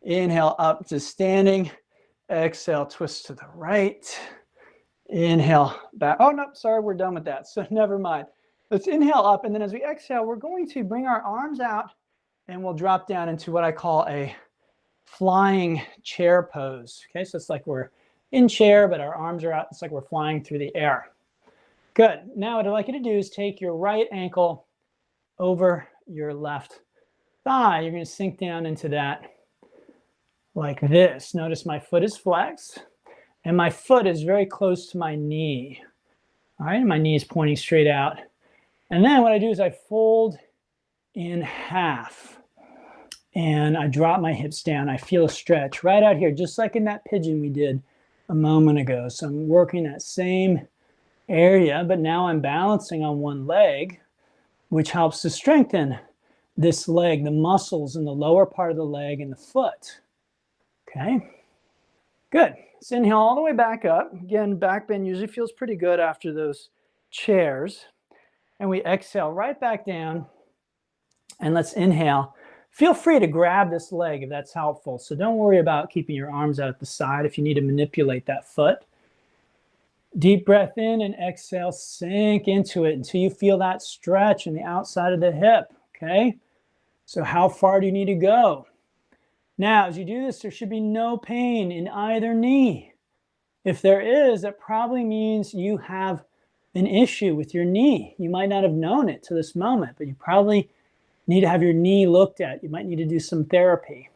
Inhale up to standing. Exhale, twist to the right. Inhale back. Oh, no, sorry, we're done with that. So never mind. Let's inhale up. And then as we exhale, we're going to bring our arms out and we'll drop down into what I call a flying chair pose. Okay, so it's like we're in chair, but our arms are out. It's like we're flying through the air. Good. Now what I'd like you to do is take your right ankle over your left thigh. You're going to sink down into that like this. Notice my foot is flexed and my foot is very close to my knee. All right, my knee is pointing straight out. And then what I do is I fold in half and I drop my hips down. I feel a stretch right out here, just like in that pigeon we did a moment ago. So I'm working that same area, but now I'm balancing on one leg, which helps to strengthen this leg, the muscles in the lower part of the leg and the foot. Okay, good. Let's inhale all the way back up. Again, back bend usually feels pretty good after those chairs. And we exhale right back down. And let's inhale. Feel free to grab this leg if that's helpful. So don't worry about keeping your arms out at the side if you need to manipulate that foot. Deep breath in and exhale, sink into it until you feel that stretch in the outside of the hip, okay? So how far do you need to go? Now, as you do this, there should be no pain in either knee. If there is, that probably means you have an issue with your knee. You might not have known it to this moment, but you probably need to have your knee looked at. You might need to do some therapy.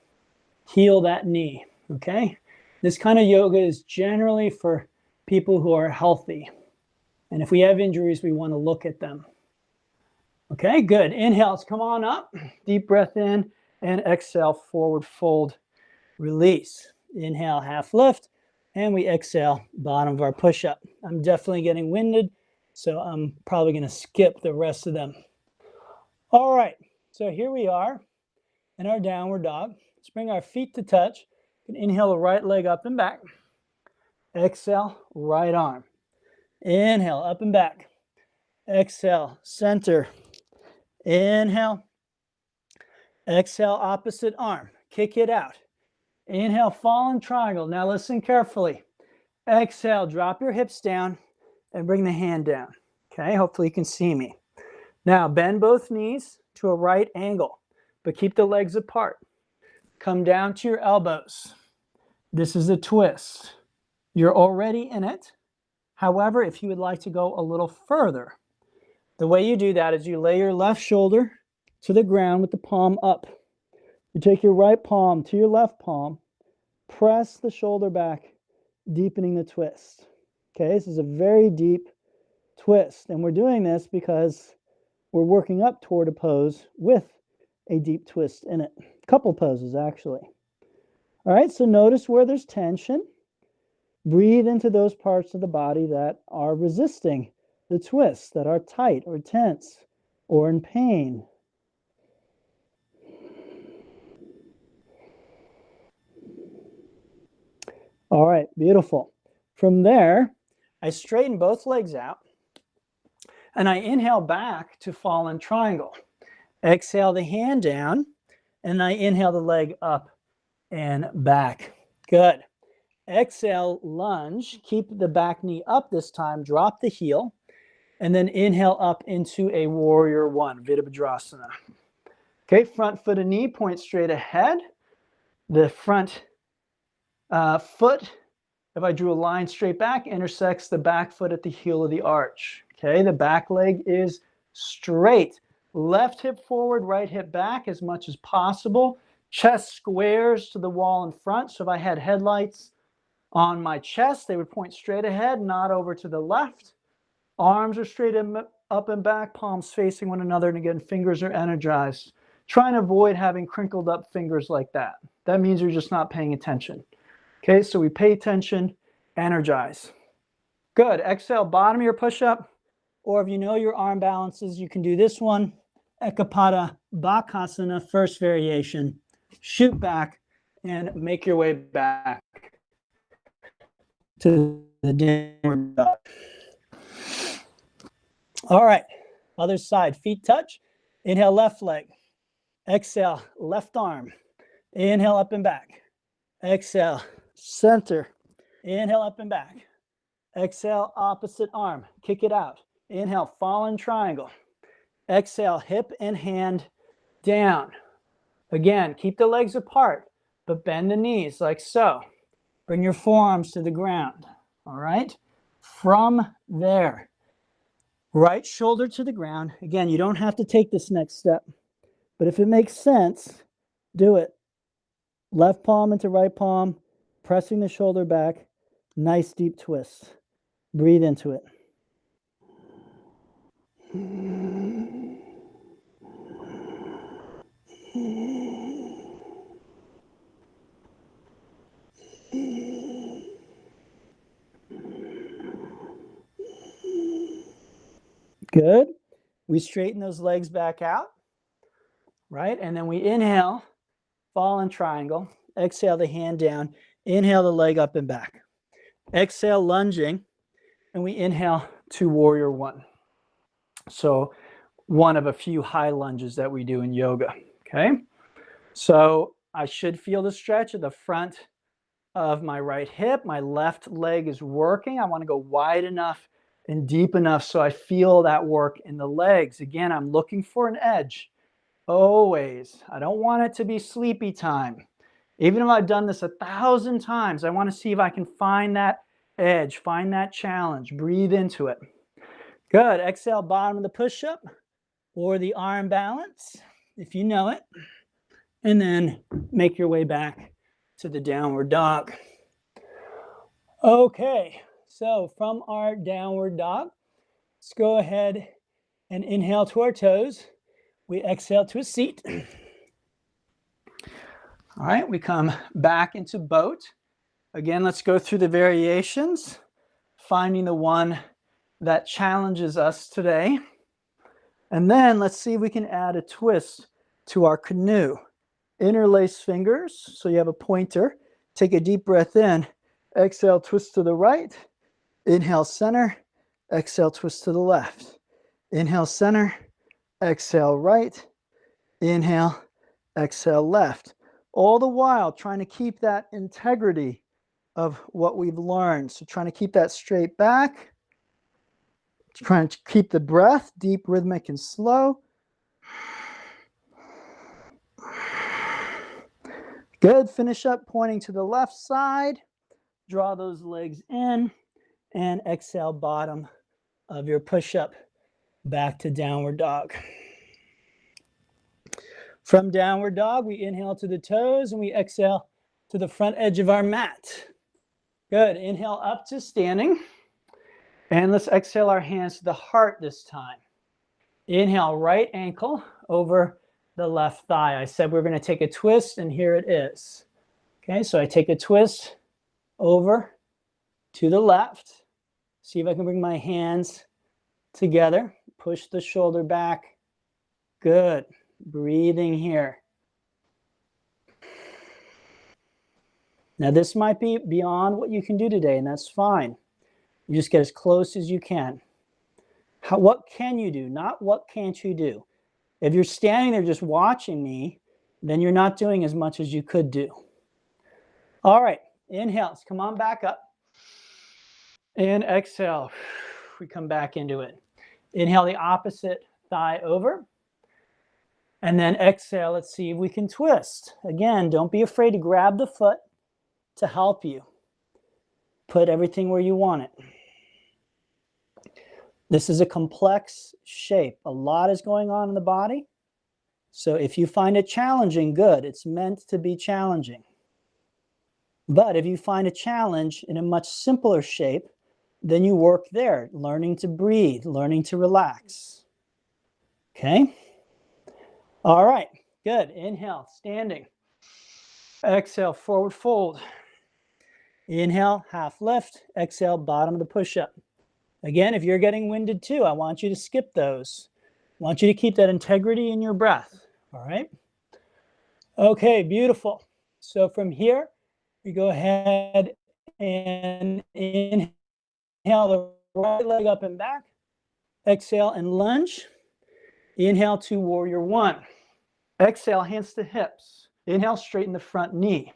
Heal that knee, okay? This kind of yoga is generally for people who are healthy. And if we have injuries, we want to look at them. Okay, good. Inhale, let's come on up. Deep breath in and exhale, forward fold, release. Inhale, half lift, and we exhale, bottom of our push-up. I'm definitely getting winded, so I'm probably going to skip the rest of them. All right, so here we are in our downward dog. Let's bring our feet to touch. You can inhale the right leg up and back. Exhale, right arm. Inhale, up and back. Exhale, center. Inhale. Exhale, opposite arm. Kick it out. Inhale, fallen triangle. Now listen carefully. Exhale, drop your hips down and bring the hand down. Okay, hopefully you can see me. Now bend both knees to a right angle, but keep the legs apart. Come down to your elbows. This is a twist. You're already in it. However, if you would like to go a little further, the way you do that is you lay your left shoulder to the ground with the palm up. You take your right palm to your left palm, press the shoulder back, deepening the twist. Okay, this is a very deep twist. And we're doing this because we're working up toward a pose with a deep twist in it. A couple poses, actually. All right, so notice where there's tension. Breathe into those parts of the body that are resisting the twists, that are tight or tense or in pain. All right, beautiful. From there, I straighten both legs out and I inhale back to fallen triangle. Exhale the hand down and I inhale the leg up and back. Good. Exhale, lunge. Keep the back knee up this time. Drop the heel. And then inhale up into a warrior one, Virabhadrasana. Okay, front foot and knee point straight ahead. The front foot, if I drew a line straight back, intersects the back foot at the heel of the arch. Okay, the back leg is straight. Left hip forward, right hip back as much as possible. Chest squares to the wall in front. So if I had headlights on my chest, they would point straight ahead, not over to the left. Arms are straight up and back, palms facing one another, and again, fingers are energized. Try and avoid having crinkled up fingers like that. That means you're just not paying attention. Okay, so we pay attention, energize. Good, exhale, bottom of your push-up, or if you know your arm balances, you can do this one, Ekapada Bakasana, first variation. Shoot back and make your way back to the downward dog. All right, other side, feet touch. Inhale, left leg. Exhale, left arm. Inhale, up and back. Exhale, center. Inhale, up and back. Exhale, opposite arm. Kick it out. Inhale, fallen triangle. Exhale, hip and hand down. Again, keep the legs apart, but bend the knees like so. Bring your forearms to the ground. All right? From there, right shoulder to the ground. Again, you don't have to take this next step, but if it makes sense, do it. Left palm into right palm, pressing the shoulder back. Nice deep twist. Breathe into it. Good. We straighten those legs back out, right? And then we inhale, fallen triangle. Exhale the hand down. Inhale the leg up and back. Exhale, lunging. And we inhale to warrior one. So one of a few high lunges that we do in yoga, okay? So I should feel the stretch at the front of my right hip. My left leg is working. I want to go wide enough and deep enough so I feel that work in the legs. Again, I'm looking for an edge. Always. I don't want it to be sleepy time. Even if I've done this 1,000 times, I want to see if I can find that edge, find that challenge. Breathe into it. Good. Exhale, bottom of the push-up or the arm balance, if you know it. And then make your way back to the downward dog. Okay, so from our downward dog, let's go ahead and inhale to our toes. We exhale to a seat. All right, we come back into boat. Again, let's go through the variations, finding the one that challenges us today. And then let's see if we can add a twist to our canoe. Interlace fingers, so you have a pointer. Take a deep breath in. Exhale, twist to the right. Inhale, center. Exhale, twist to the left. Inhale, center. Exhale, right. Inhale, exhale, left. All the while trying to keep that integrity of what we've learned. So trying to keep that straight back. Trying to keep the breath deep, rhythmic, and slow. Good. Finish up pointing to the left side. Draw those legs in and exhale, bottom of your push-up back to downward dog. From downward dog, we inhale to the toes and we exhale to the front edge of our mat. Good. Inhale up to standing. And let's exhale our hands to the heart this time. Inhale, right ankle over the left thigh. I said we're going to take a twist, and here it is. Okay, so I take a twist over to the left. See if I can bring my hands together. Push the shoulder back. Good. Breathing here. Now this might be beyond what you can do today, and that's fine. You just get as close as you can. What can you do? Not what can't you do. If you're standing there just watching me, then you're not doing as much as you could do. All right, inhale. Let's come on back up. And exhale. We come back into it. Inhale the opposite thigh over. And then exhale. Let's see if we can twist. Again, don't be afraid to grab the foot to help you. Put everything where you want it. This is a complex shape. A lot is going on in the body. So if you find it challenging, good. It's meant to be challenging. But if you find a challenge in a much simpler shape, then you work there, learning to breathe, learning to relax. Okay? All right, good. Inhale, standing. Exhale, forward fold. Inhale, half lift. Exhale, bottom of the push-up. Again, if you're getting winded too, I want you to skip those. I want you to keep that integrity in your breath. All right? Okay, beautiful. So from here, we go ahead and inhale the right leg up and back. Exhale and lunge. Inhale to warrior one. Exhale, hands to hips. Inhale, straighten the front knee.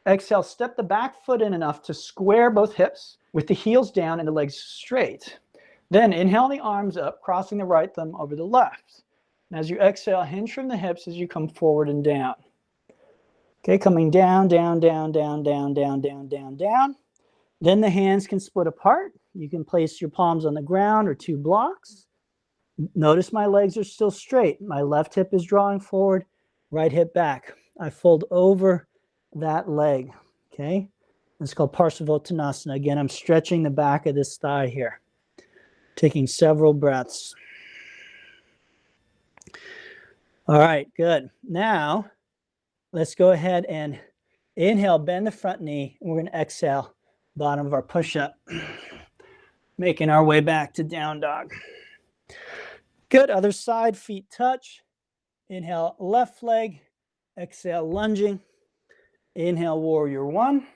Exhale, step the back foot in enough to square both hips with the heels down and the legs straight. Then inhale the arms up, crossing the right thumb over the left. And as you exhale, hinge from the hips as you come forward and down. Okay, coming down, down, down, down, down, down, down, down, down. Then the hands can split apart. You can place your palms on the ground or two blocks. Notice my legs are still straight. My left hip is drawing forward, right hip back. I fold over that leg, okay? It's called Parsvottanasana. Again, I'm stretching the back of this thigh here, taking several breaths. All right, good. Now, let's go ahead and inhale, bend the front knee, and we're going to exhale, bottom of our push-up, making our way back to down dog. Good, other side, feet touch. Inhale, left leg. Exhale, lunging. Inhale, warrior one.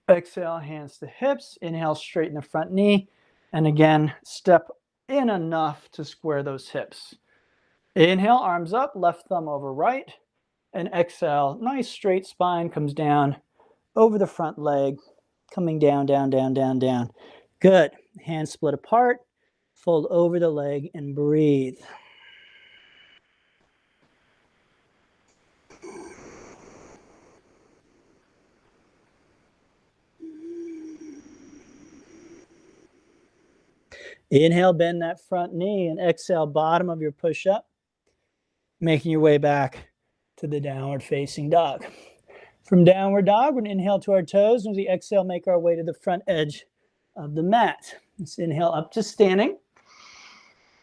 Exhale, hands to hips. Inhale, straighten the front knee. And again, step in enough to square those hips. Inhale, arms up, left thumb over right. And exhale, nice straight spine comes down over the front leg, coming down, down, down, down, down. Good. Hands split apart. Fold over the leg and breathe. Inhale, bend that front knee, and exhale, bottom of your push-up, making your way back to the downward facing dog. From downward dog, we're going to inhale to our toes, and as we exhale, make our way to the front edge of the mat. Let's inhale up to standing,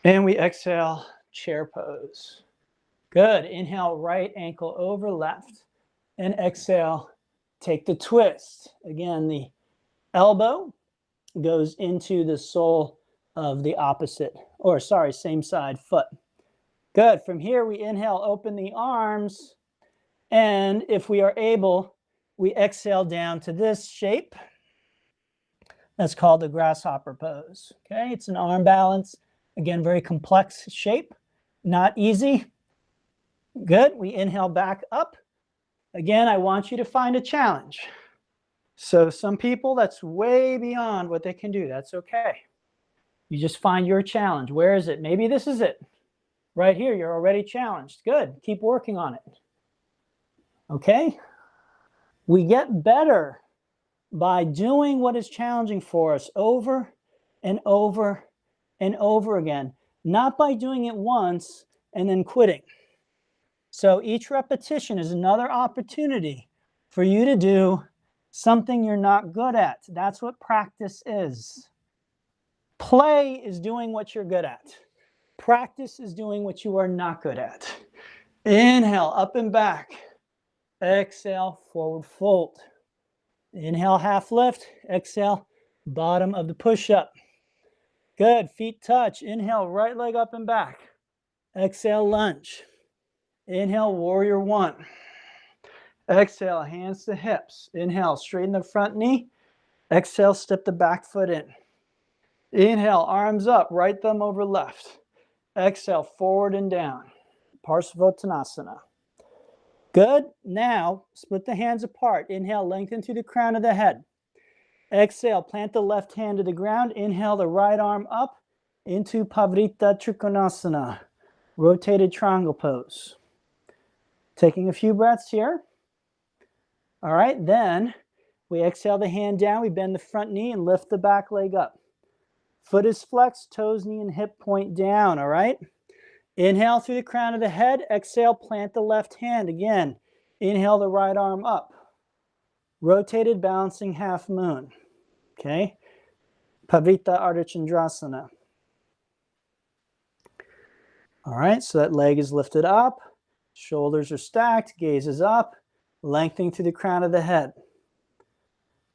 and we exhale, chair pose. Good. Inhale, right ankle over left, and exhale, take the twist. Again, the elbow goes into the sole of the opposite, or sorry, same side foot. Good. From here, we inhale, open the arms, and if we are able, we exhale down to this shape. That's called the grasshopper pose. Okay, it's an arm balance. Again, very complex shape, not easy. Good. We inhale back up. Again, I want you to find a challenge. So some people, that's way beyond what they can do. That's okay. You just find your challenge. Where is it? Maybe this is it. Right here, you're already challenged. Good. Keep working on it. Okay? We get better by doing what is challenging for us over and over and over again, not by doing it once and then quitting. So each repetition is another opportunity for you to do something you're not good at. That's what practice is. Play is doing what you're good at. Practice is doing what you are not good at. Inhale, up and back. Exhale, forward fold. Inhale, half lift. Exhale, bottom of the push-up. Good, feet touch. Inhale, right leg up and back. Exhale, lunge. Inhale, warrior one. Exhale, hands to hips. Inhale, straighten the front knee. Exhale, step the back foot in. Inhale, arms up, right thumb over left. Exhale, forward and down. Parsvottanasana. Good. Now, split the hands apart. Inhale, lengthen through the crown of the head. Exhale, plant the left hand to the ground. Inhale, the right arm up into Parivrtta Trikonasana, rotated triangle pose. Taking a few breaths here. All right, then we exhale the hand down. We bend the front knee and lift the back leg up. Foot is flexed, toes, knee, and hip point down, all right? Inhale through the crown of the head. Exhale, plant the left hand. Again, inhale the right arm up. Rotated balancing half moon, okay? Parivrtta Ardha. All right, so that leg is lifted up. Shoulders are stacked, gaze is up, lengthening through the crown of the head.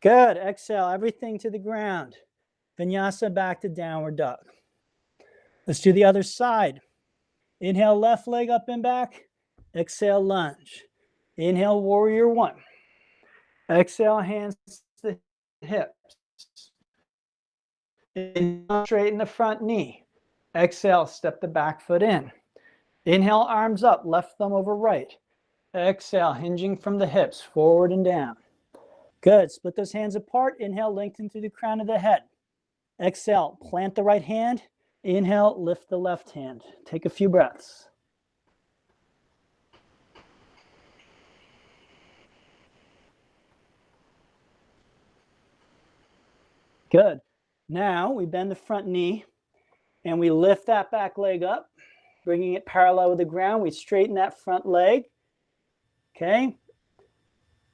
Good, exhale, everything to the ground. Vinyasa back to downward dog. Let's do the other side. Inhale, left leg up and back. Exhale, lunge. Inhale, warrior one. Exhale, hands to the hips. Inhale, straighten the front knee. Exhale, step the back foot in. Inhale, arms up, left thumb over right. Exhale, hinging from the hips, forward and down. Good, split those hands apart. Inhale, lengthen through the crown of the head. Exhale, plant the right hand. Inhale, lift the left hand. Take a few breaths. Good. Now we bend the front knee and we lift that back leg up, bringing it parallel with the ground. We straighten that front leg. Okay.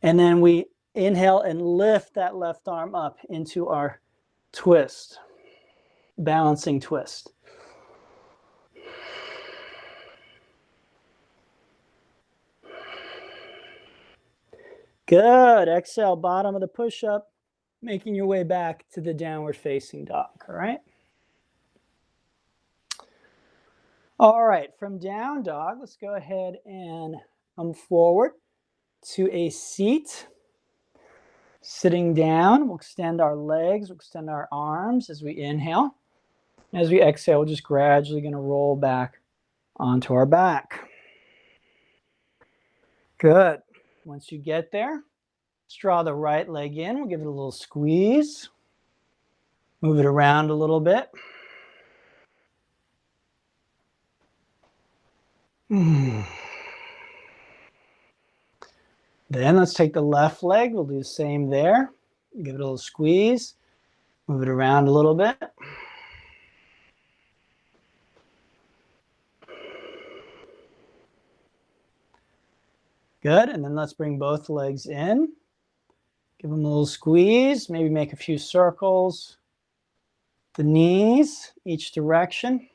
And then we inhale and lift that left arm up into our twist, balancing twist. Good. Exhale, bottom of the push-up, making your way back to the downward facing dog, all right? All right, from down dog, let's go ahead and come forward to a seat. Sitting down, we'll extend our legs, we'll extend our arms as we inhale. As we exhale, we're just gradually going to roll back onto our back. Good. Once you get there, let's draw the right leg in. We'll give it a little squeeze. Move it around a little bit. Then let's take the left leg. We'll do the same there. Give it a little squeeze. Move it around a little bit. Good. And then let's bring both legs in. Give them a little squeeze. Maybe make a few circles. The knees, each direction.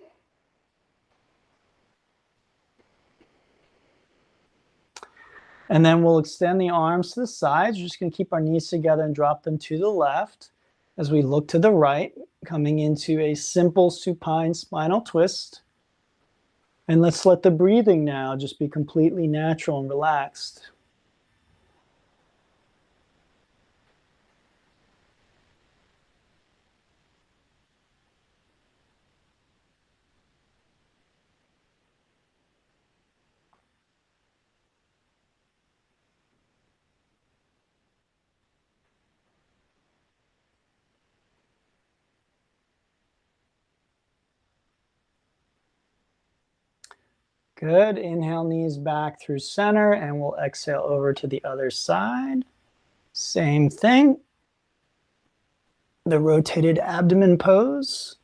And then we'll extend the arms to the sides. We're just going to keep our knees together and drop them to the left as we look to the right, coming into a simple supine spinal twist. And let's let the breathing now just be completely natural and relaxed. Good. Inhale, knees back through center, and we'll exhale over to the other side. Same thing. The rotated abdomen pose.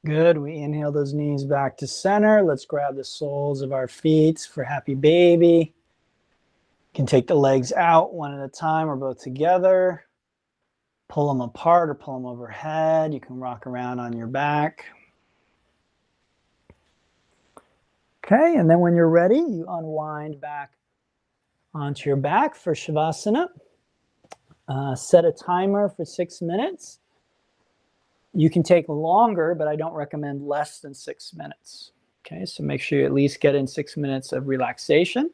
Good. We inhale those knees back to center. Let's grab the soles of our feet for happy baby. You can take the legs out one at a time or both together. Pull them apart or pull them overhead. You can rock around on your back. Okay, and then when you're ready, you unwind back onto your back for Shavasana. Set a timer for 6 minutes. You can take longer, but I don't recommend less than 6 minutes. Okay, so make sure you at least get in 6 minutes of relaxation.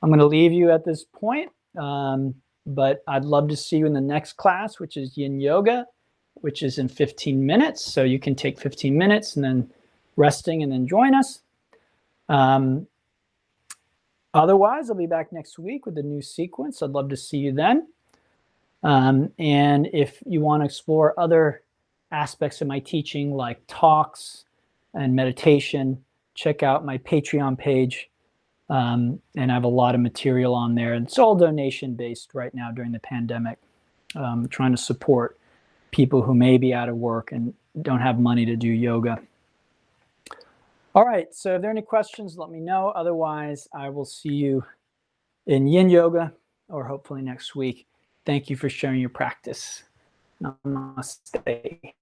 I'm going to leave you at this point, but I'd love to see you in the next class, which is Yin Yoga, which is in 15 minutes. So you can take 15 minutes and then resting and then join us. Otherwise, I'll be back next week with a new sequence. I'd love to see you then. And if you want to explore other aspects of my teaching like talks and meditation, check out my Patreon page. And I have a lot of material on there. It's all donation based right now during the pandemic. Trying to support people who may be out of work and don't have money to do yoga. All right, so if there are any questions, let me know. Otherwise, I will see you in Yin Yoga or hopefully next week. Thank you for sharing your practice. Namaste.